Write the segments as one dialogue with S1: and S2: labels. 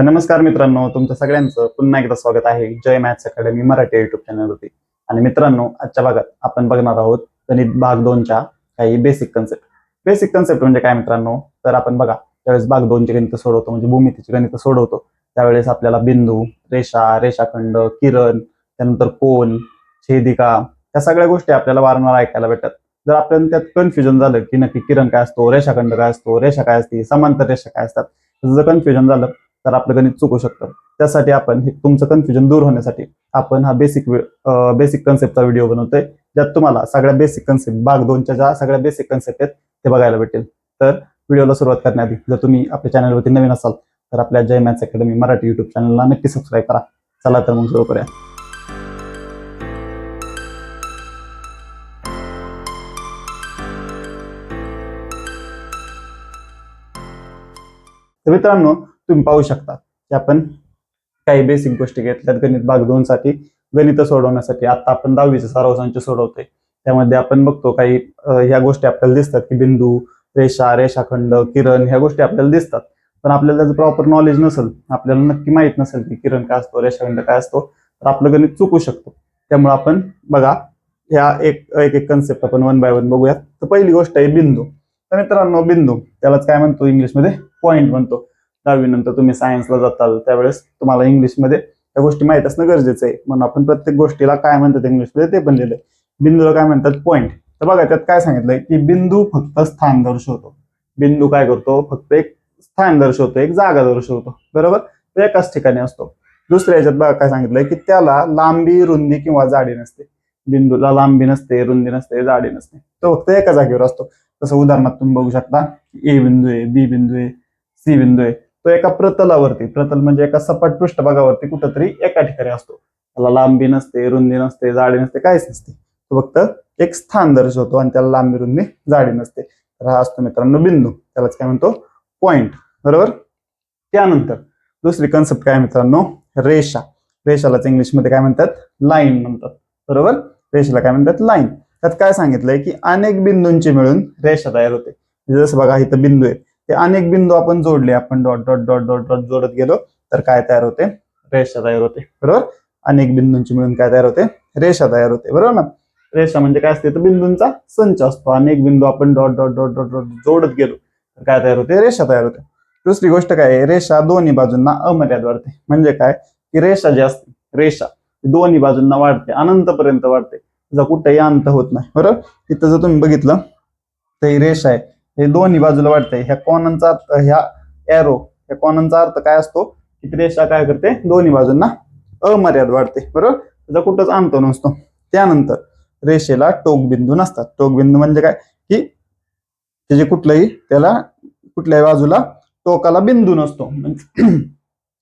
S1: तर नमस्कार मित्रांनो, तुमच्या सगळ्यांचं पुन्हा एकदा स्वागत आहे जय मॅथ्स अकॅडमी मराठी युट्यूब चॅनलवरती. आणि मित्रांनो, आजच्या भागात आपण बघणार आहोत गणित भाग 2च्या काही बेसिक कन्सेप्ट. बेसिक कन्सेप्ट म्हणजे काय मित्रांनो, तर आपण बघा त्यावेळेस भाग 2चे गणित सोडवतो, म्हणजे भूमितीची गणित सोडवतो, त्यावेळेस आपल्याला बिंदू, रेषा, रेषाखंड, किरण, त्यानंतर कोन, छेदिका या सगळ्या गोष्टी आपल्याला वारंवार ऐकायला भेटतात. जर आपल्याला त्यात कन्फ्युजन झालं की नक्की किरण काय असतो, रेषाखंड काय असतो, रेषा काय असते, समांतर रेषा काय असतात, जर कन्फ्युजन झालं तर आपलं गणित चुकू शकतं. त्यासाठी आपण तुमचं कन्फ्युजन दूर होण्यासाठी आपण हा बेसिक कन्सेप्टचा व्हिडिओ बनवतोय, ज्यात तुम्हाला सगळ्या बेसिक कन्सेप्ट भाग 2च्या ज्या सगळ्या बेसिक कन्सेप्ट आहेत ते बघायला भेटेल. तर व्हिडिओला सुरुवात करण्याआधी जर तुम्ही आपल्या चॅनलवरती नवीन असाल तर आपल्या जय मॅथ्स अकॅडमी मराठी युट्यूब चॅनलला नक्की सबस्क्राईब करा. चला तर मग सुरू करूया. तर मित्रांनो, तुम्ही पाहू शकता की आपण काही बेसिक गोष्टी घेतल्यात गणित भाग 2 साठी. गणित सोडवण्यासाठी आता आपण 10वीचे सराव संच सोडवतोय, त्यामध्ये आपण बघतो काही ह्या गोष्टी आपल्याला दिसतात की बिंदू, रेषा, रेषाखंड, किरण ह्या गोष्टी आपल्याला दिसतात. पण आपल्याला त्याचं प्रॉपर नॉलेज नसेल, आपल्याला नक्की माहित नसेल की किरण काय असतो, रेषाखंड काय असतो, तर आपलं गणित चुकू शकतो. त्यामुळे आपण बघा ह्या एक कन्सेप्ट आपण 1 बाय 1 बघूयात. तर पहिली गोष्ट आहे बिंदू. तर मित्रांनो, बिंदू त्यालाच काय म्हणतो इंग्लिशमध्ये पॉइंट म्हणतो. 10वी नंतर तुम्ही सायन्सला जाताल त्यावेळेस तुम्हाला इंग्लिशमध्ये त्या गोष्टी माहित असणं गरजेचं आहे, म्हणून आपण प्रत्येक गोष्टीला काय म्हणतात इंग्लिशमध्ये ते पण लिहिलंय. बिंदूला काय म्हणतात पॉइंट. तर बघा त्यात काय सांगितलंय की बिंदू फक्त स्थान दर्शवतो. बिंदू काय करतो, फक्त एक स्थान दर्शवतो, एक जागा दर्शवतो, बरोबर. तो एकाच ठिकाणी असतो. दुसऱ्या याच्यात बघा काय सांगितलंय की त्याला लांबी, रुंदी किंवा जाडी नसते. बिंदूला लांबी नसते, रुंदी नसते, जाडी नसते, तो फक्त एका जागेवर असतो. तसं उदाहरणात तुम्ही बघू शकता, ए बिंदू आहे, बी बिंदू आहे, सी बिंदू आहे, तो एका प्रतलावरती, प्रतल म्हणजे एका सपाट पृष्ठभागावरती कुठंतरी एका ठिकाणी असतो. त्याला लांबी नसते, रुंदी नसते, जाडी नसते, काहीच नसते. तो फक्त एक स्थान दर्शवतो आणि त्याला लांबी, रुंदी, जाडी नसते. तर हा असतो मित्रांनो बिंदू, त्यालाच काय म्हणतो पॉइंट, बरोबर. त्यानंतर दुसरी कन्सेप्ट काय मित्रांनो, रेषा. रेषालाच इंग्लिशमध्ये काय म्हणतात, लाईन म्हणतात, बरोबर. रेषेला काय म्हणतात, लाईन. त्यात काय सांगितलंय की अनेक बिंदूंची मिळून रेषा तयार होते. जसं बघा इथं बिंदू आहे, ते अनेक बिंदू आपण जोडले, आपण dot dot dot dot dot जोडत गेलो तर काय तयार होते, रेषा तयार होते, बरोबर. अनेक बिंदूंची मिळून काय तयार होते, रेषा तयार होते, बरोबर ना. रेषा म्हणजे काय असते, तर बिंदूंचा संच असतो. अनेक बिंदू आपण dot dot dot dot dot जोडत गेलो तर काय तयार होते, रेषा तयार होते. दुसरी गोष्ट काय आहे, रेषा दोन्ही बाजूंना अमर्याद वाढते. म्हणजे काय की रेषा जी असते, रेषा दोन्ही बाजूंना वाढते, अनंतपर्यंत वाढते, त्याचा कुठेही अंत होत नाही, बरोबर. इथं जर तुम्ही बघितलं तर ही रेषा आहे, हे दोन्ही बाजूला वाढते. ह्या कॉननचा अर्थ, ह्या एरो, ह्या कॉननचा अर्थ काय असतो की रेषा काय करते, दोन्ही बाजूंना अमर्याद वाढते, बरोबर. त्याचा कुठंच अंत नसतो. त्यानंतर रेषेला टोकबिंदू नसतात. टोकबिंदू म्हणजे काय की त्याचे त्याला कुठल्याही बाजूला टोकाला बिंदू नसतो.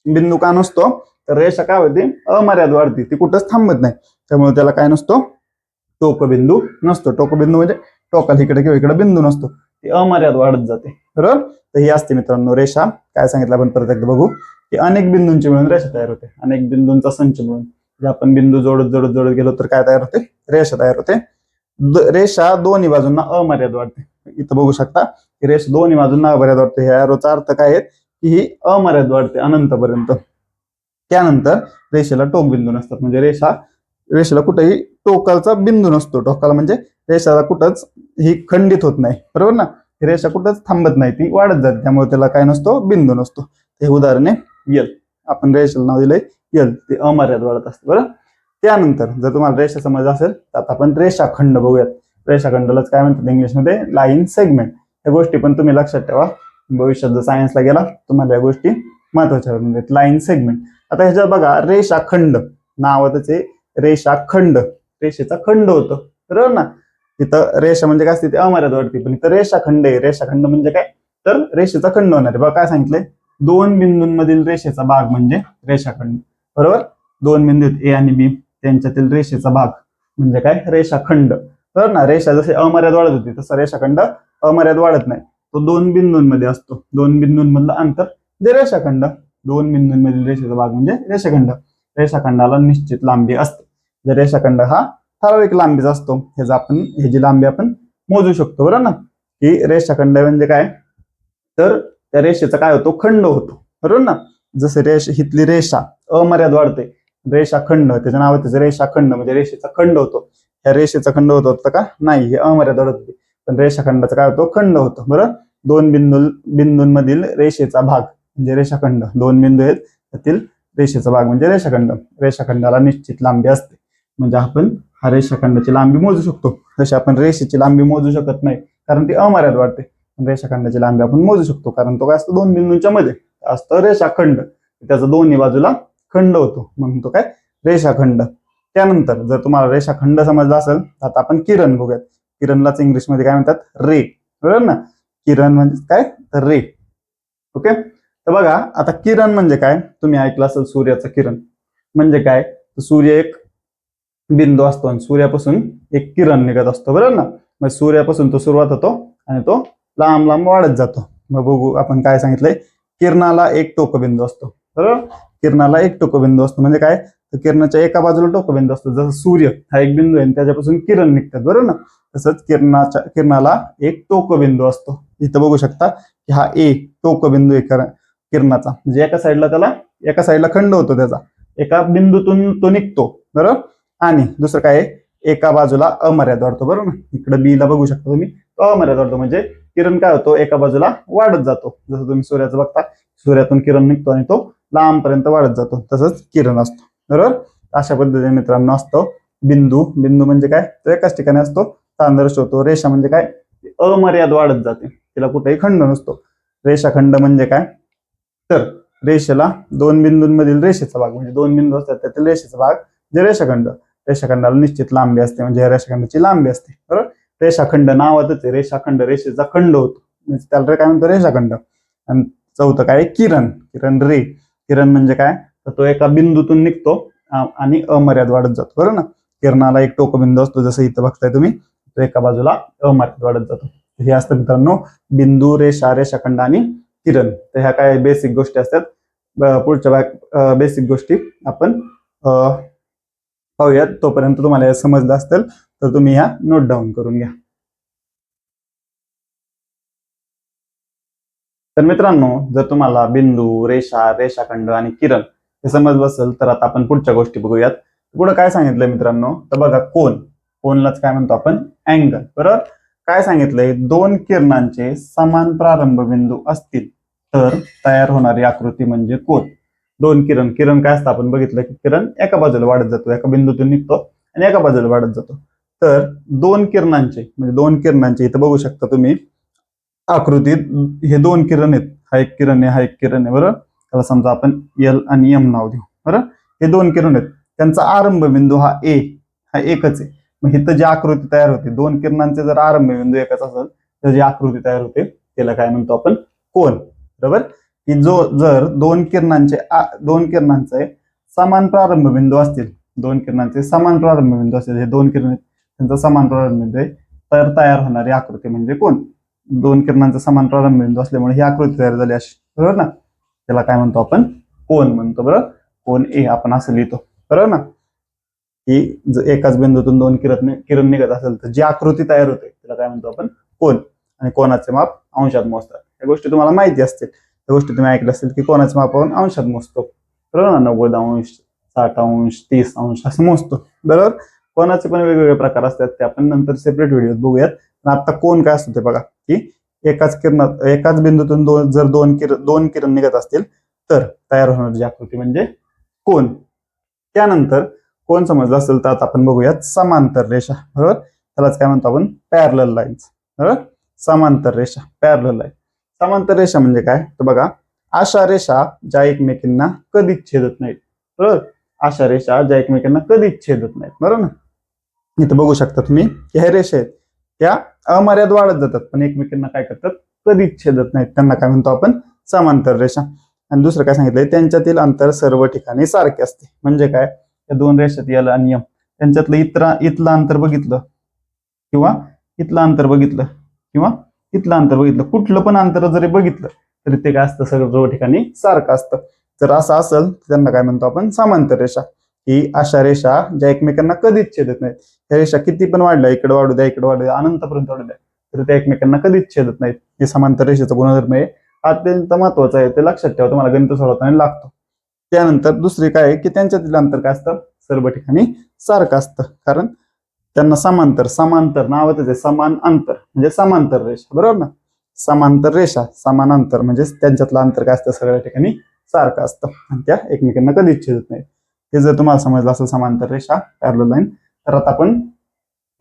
S1: बिंदू का नसतो, तर रेषा काय होते, अमर्याद वाढते, ती कुठंच थांबत नाही, त्यामुळे त्याला काय नसतो, टोकबिंदू नसतो. टोकबिंदू म्हणजे टोकाला इकडे किंवा इकडे बिंदू नसतो, ती अमर्याद वाढत जाते, बरोबर. तर ही असते मित्रांनो रेषा. काय सांगितलं आपण परत एकदा बघू की अनेक बिंदूंची मिळून रेषा तयार होते. अनेक बिंदूंचा संच मिळून जे आपण बिंदू जोडत जोडत जोडत गेलो तर काय तयार होते, रेषा तयार होते. रेषा दोन्ही बाजूंना अमर्याद वाढते. इथं बघू शकता की रेषा दोन्ही बाजूंना अमर्याद वाढते. ह्या एरोचा अर्थ काय आहे की ही अमर्याद वाढते अनंतपर्यंत. त्यानंतर रेषेला टोकबिंदू नसतात. म्हणजे रेषेला कुठेही टोकालचा बिंदू नसतो. टोकाला म्हणजे रेषेला कुठंच ही खंडित होत नाही, बरोबर ना. रेषा कुठंच थांबत नाही, ती वाढत जाते, त्यामुळे त्याला काय नसतो, बिंदू नसतो. हे उदाहरण आहे यल. आपण रेषेला नाव दिलंय यल, ते अमर्याद वाढत असते, बरं. त्यानंतर जर तुम्हाला रेषा समज असेल तर आता आपण रेषाखंड बघूयात. रेषाखंडालाच काय म्हणतात इंग्लिशमध्ये, लाईन सेगमेंट. या गोष्टी पण तुम्ही लक्षात ठेवा, भविष्यात जर सायन्सला गेला तुम्हाला या गोष्टी महत्वाच्या म्हणजे लाईन सेगमेंट. आता ह्याच्यात बघा रेषाखंड नावातच आहे, रेषाखंड, रेषेचा खंड होतं, बरोबर ना. तिथं रेषा म्हणजे काय असते, ते अमर्याद वाढते, पण इथं रेषाखंड आहे. रेषाखंड म्हणजे काय, तर रेषेचा खंड होणार आहे. बघा काय सांगितलंय, दोन बिंदूंमधील रेषेचा भाग म्हणजे रेषाखंड, बरोबर. दोन बिंदू आहेत ए आणि बी, त्यांच्यातील रेषेचा भाग म्हणजे काय, रेषाखंड, बरोबर ना. रेषा जसे अमर्याद वाढत होती तसं रेषाखंड अमर्याद वाढत नाही, तो दोन बिंदूंमध्ये असतो. दोन बिंदूंमधलं अंतर जे रेषाखंड, दोन बिंदूंमधील रेषेचा भाग म्हणजे रेषाखंड. रेषाखंडाला निश्चित लांबी असते. जर रेषाखंड हा ठराविक लांबीचा असतो, ह्याची लांबी आपण मोजू शकतो, बरोबर ना. की रेषाखंड म्हणजे काय, तर त्या रेषेचा काय होतो, खंड होतो, बरोबर ना. जसं हिथली रेषा अमर्याद वाढते, रेषाखंड त्याच्या नाव त्याचं रेषाखंड म्हणजे रेषेचा खंड होतो. ह्या रेषेचा खंड होतं का नाही, हे अमर्याद वाढत होते, पण रेषाखंडाचा काय होतो, खंड होतो. बरं, दोन बिंदूंमधील रेषेचा भाग म्हणजे रेषाखंड, दोन बिंदू आहेत त्यातील रेषेचा भाग म्हणजे रेषाखंड. रेषाखंडाला निश्चित लांबी असते, म्हणजे आपण हा रेषाखंडाची लांबी मोजू शकतो. जशी आपण रेषेची लांबी मोजू शकत नाही कारण ती अमर्याद वाढते, पण रेषाखंडाची लांबी आपण मोजू शकतो कारण तो काय असतो, दोन बिंदूंच्या मध्ये असतं रेषाखंड, त्याचा दोन्ही बाजूला खंड होतो म्हणून तो काय रेषाखंड. त्यानंतर जर तुम्हाला रेषाखंड समजला असेल तर आता आपण किरण बघूयात. किरणलाच इंग्लिशमध्ये काय म्हणतात, रे. बरोबर ना, किरण म्हणजे काय तर रे. ओके, तर बघा आता किरण म्हणजे काय, तुम्ही ऐकलं असेल सूर्याचं किरण म्हणजे काय, सूर्य एक बिंदू असतो आणि सूर्यापासून एक किरण निघत असतो. बरोबर ना, मग सूर्यापासून तो सुरुवात होतो आणि तो लांब लांब वाढत जातो. मग बघू आपण काय सांगितलंय, किरणाला एक टोकबिंदू असतो. बरोबर, किरणाला एक टोकबिंदू असतो म्हणजे काय, तर किरणाच्या एका बाजूला टोकबिंदू असतो. जसं सूर्य हा एक बिंदू आहे आणि त्याच्यापासून किरण निघतात. बरोबर ना, तसंच किरणाला एक टोकबिंदू असतो. इथं बघू शकता की हा एक टोकबिंदू आहे किरणाचा, म्हणजे एका साईडला खंड होतो त्याचा, एका बिंदूतून तो निघतो. बरोबर, आणि दुसरं काय, एका बाजूला अमर्याद वाढतो. बरोबर ना, इकडे बी ला बघू शकता तुम्ही, तो अमर्याद वाढतो म्हणजे किरण काय होतो, एका बाजूला वाढत जातो. जसं तुम्ही सूर्याचं बघता, सूर्यातून किरण निघतो आणि तो लांबपर्यंत वाढत जातो, तसंच किरण असतो. बरोबर, अशा पद्धतीने मित्रांनो असतो बिंदू. बिंदू म्हणजे काय, तो एकाच ठिकाणी असतो, स्थान दर्शवतो. रेषा म्हणजे काय, अमर्याद वाढत जाते, तिला कुठेही खंड नसतो. रेषाखंड म्हणजे काय, तर रेषेला दोन बिंदूंमधील रेषेचा भाग म्हणजे दोन बिंदू असतात त्यातील रेषेचा भाग जे रेषाखंड. रेषाखंडाला निश्चित लांबी असते म्हणजे रेषाखंडाची लांबी असते. बरोबर, रेषाखंड नावातच आहे, रेषाखंड रेषेचा खंड होतो म्हणजे त्याला काय म्हणतो, रेषाखंड. आणि चौथं काय, किरण. किरण रे, किरण म्हणजे काय, तर तो एका बिंदूतून निघतो आणि अमर्याद वाढत जातो. बरोबर ना, किरणाला एक टोकबिंदू असतो जसं इथं बघताय तुम्ही, तो एका बाजूला अमर्याद वाढत जातो. हे असतं मित्रांनो बिंदू, रेषा, रेषाखंड आणि किरण. तर ह्या काय बेसिक गोष्टी असतात. पुढच्या बेसिक गोष्टी आपण पाहूयात. तोपर्यंत तुम्हाला हे समजलं असेल तर तुम्ही ह्या नोट डाऊन करून घ्या. तर मित्रांनो, जर तुम्हाला बिंदू, रेषा, रेषाखंड आणि किरण हे समजलं असेल तर आता आपण पुढच्या गोष्टी बघूयात. पुढे काय सांगितलंय मित्रांनो, तर बघा कोनलाच काय म्हणतो आपण, अँगल. बरोबर, काय सांगितलंय, दोन किरणांचे समान प्रारंभ बिंदू असतील तर तयार होणारी आकृती म्हणजे कोन. दोन किरण काय असतं, आपण बघितलं की किरण एका बाजूला वाढत जातो, एका बिंदूतून निघतो आणि एका बाजूला वाढत जातो. तर दोन किरणांचे इथं बघू शकता तुम्ही आकृतीत, हे दोन किरण आहेत, हा एक किरण आहे, हा एक किरण आहे. बरोबर, त्याला समजा आपण एल आणि एम नाव देऊ. बरोबर, हे दोन किरण आहेत, त्यांचा आरंभ बिंदू हा एकच आहे. मग इथं जी आकृती तयार होते, दोन किरणांचे जर आरंभ बिंदू एकच असेल तर जी आकृती तयार होते त्याला काय म्हणतो आपण, कोन. बरोबर, की जर दोन किरणांचे समान प्रारंभ बिंदू असतील, हे दोन किरण त्यांचा समान प्रारंभ बिंदू आहे, तर तयार होणारी आकृती म्हणजे कोन. दोन किरणांचा समान प्रारंभ बिंदू असल्यामुळे ही आकृती तयार झाली अशी. बरोबर ना, त्याला काय म्हणतो आपण, कोन म्हणतो. बरोबर, कोन ए आपण असं लिहितो. बरोबर ना, की एकाच बिंदूतून दोन किरण निघत असेल तर जी आकृती तयार होते त्याला काय म्हणतो आपण, कोन. आणि कोनाचे माप अंशात मोजतात. या गोष्टी तुम्हाला माहिती असतील, त्या गोष्टी तुम्ही ऐकल्या असतील की कोनाचे माप आपण अंशात मोजतो. बरोबर ना, 90 अंश, 60 अंश, 30 अंश असं मोजतो. बरोबर, कोनाचे पण वेगवेगळे प्रकार असतात, ते आपण नंतर सेपरेट व्हिडिओ बघूयात. आता कोन काय असतं ते बघा, की एकाच बिंदूतून जर दोन किरण निघत असतील तर तयार होणारी आकृती म्हणजे कोन. त्यानंतर कोन समजलं असेल तर आता आपण बघूयात समांतर रेषा. बरोबर, त्यालाच काय म्हणतो आपण, पॅरलल लाईन्स. बरोबर, समांतर रेषा म्हणजे काय, तर बघा अशा रेषा ज्या एकमेकींना कधीच छेदत नाहीत. बरोबर, अशा रेषा ज्या एकमेकांना कधीच छेदत नाहीत. बरोबर ना, इथं बघू शकता तुम्ही की ह्या रेषा आहेत त्या अमर्याद वाढत जातात पण एकमेकांना काय करतात, कधीच छेदत नाहीत, त्यांना काय म्हणतो आपण, समांतर रेषा. आणि दुसरं काय सांगितलंय, त्यांच्यातील अंतर सर्व ठिकाणी सारखे असते. म्हणजे काय, या दोन रेषेत एल आणि एम त्यांच्यातलं इथलं अंतर बघितलं किंवा इथलं अंतर बघितलं किंवा इथलं अंतर बघितलं, कुठलं पण अंतर जरी बघितलं तरी ते काय असतं, सर्व ठिकाणी सारखं असतं. जर असं असेल तर त्यांना काय म्हणतो आपण, समांतर रेषा. ही अशा रेषा ज्या एकमेकांना कधीच छेदत नाहीत. ह्या रेषा किती पण वाढल्या, इकडे वाढू द्या, इकडे वाढू द्या, अनंतपर्यंत वाढू द्या, तर त्या एकमेकांना कधीच छेदत नाहीत. हे समांतर रेषेचा गुणधर्म आहे. अत्यंत महत्वाचं आहे, ते लक्षात ठेवा, तुम्हाला गणित सोडवताना लागतो. त्यानंतर दुसरी काय आहे की त्यांच्यातील अंतर काय असतं, सर्व ठिकाणी सारखं असतं, कारण त्यांना समांतर, समांतर नावातच आहे, समान अंतर म्हणजे समांतर रेषा, बरोबर ना. समांतर रेषा समान अंतर म्हणजे त्यांच्यातलं अंतर काय असतं, सगळ्या ठिकाणी सारखं असतं आणि त्या एकमेकांना कधीच छेदत नाही. हे जर तुम्हाला समजलं असेल समांतर रेषा, पॅरलल लाईन, तर आता आपण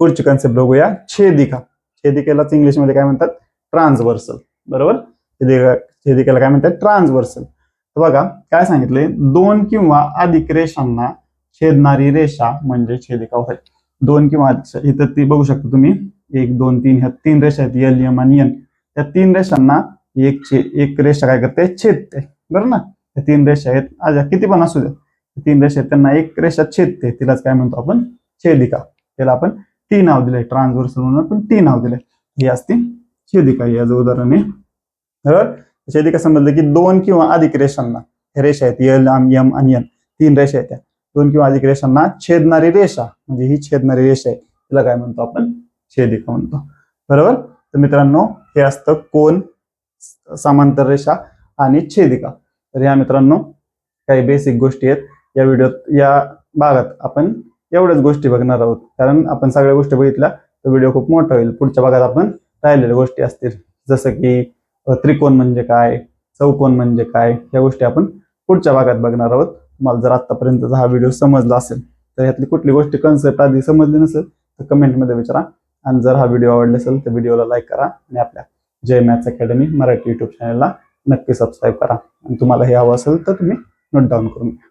S1: पुढची कन्सेप्ट बघूया, छेदिका. छेदिकेलाच इंग्लिशमध्ये काय म्हणतात, ट्रान्सव्हर्सल, बरोबर. छेदिकेला काय म्हणतात, ट्रान्सव्हर्सल. तर बघा काय सांगितलंय, दोन किंवा अधिक रेषांना छेदणारी रेषा म्हणजे छेदिका होय. दोन किंवा अधिक, इथं ती बघू शकता तुम्ही, 1 2 3, ह्या 3 रेषा आहेत, एल एम आणि एन. त्या 3 रेषांना एक रेषा काय करते, छेदते, बरोबर ना. त्या 3 रेषा आहेत, आज किती पण असू द्या, 3 रेषा आहेत, त्यांना एक रेषा छेदते, तिलाच काय म्हणतो आपण, छेदिका. त्याला आपण टी नाव दिलंय, ट्रान्सव्हर्सल म्हणून आपण टी नाव दिलंय. ही असते छेदिका, याचं उदाहरण आहे. बरोबर. छेदिका समजलं की दोन किंवा अधिक रेषांना, हे रेषा आहेत एल एम आणि एन, 3 रेषा आहेत, त्या दोन किंवा अधिक रेषांना छेदणारी रेषा म्हणजे ही छेदणारी रेषा आहे, तिला काय म्हणतो आपण, छेदिका म्हणतो, बरोबर. तर मित्रांनो, हे असतं कोन, समांतर रेषा आणि छेदिका. तर या मित्रांनो काही बेसिक गोष्टी आहेत. या व्हिडिओत, या भागात आपण एवढ्याच गोष्टी बघणार आहोत, कारण आपण सगळ्या गोष्टी बघितल्या तर व्हिडिओ खूप मोठा होईल. पुढच्या भागात आपण राहिलेल्या गोष्टी असतील, जसं की त्रिकोण म्हणजे काय, चौकोन म्हणजे काय, या गोष्टी आपण पुढच्या भागात बघणार आहोत. तुम्हाला जर आतापर्यंतचा हा व्हिडिओ समजला असेल, तर यातली कुठली गोष्टी कन्सेप्ट आधी समजली नसेल तर कमेंटमध्ये विचारा. आणि जर हा व्हिडिओ आवडला असेल तर व्हिडिओला लाईक करा आणि आपल्या जय मॅथ्स अकॅडमी मराठी युट्यूब चॅनलला नक्की सबस्क्राईब करा. आणि तुम्हाला हे हवं असेल तर तुम्ही नोट डाऊन करून घ्या.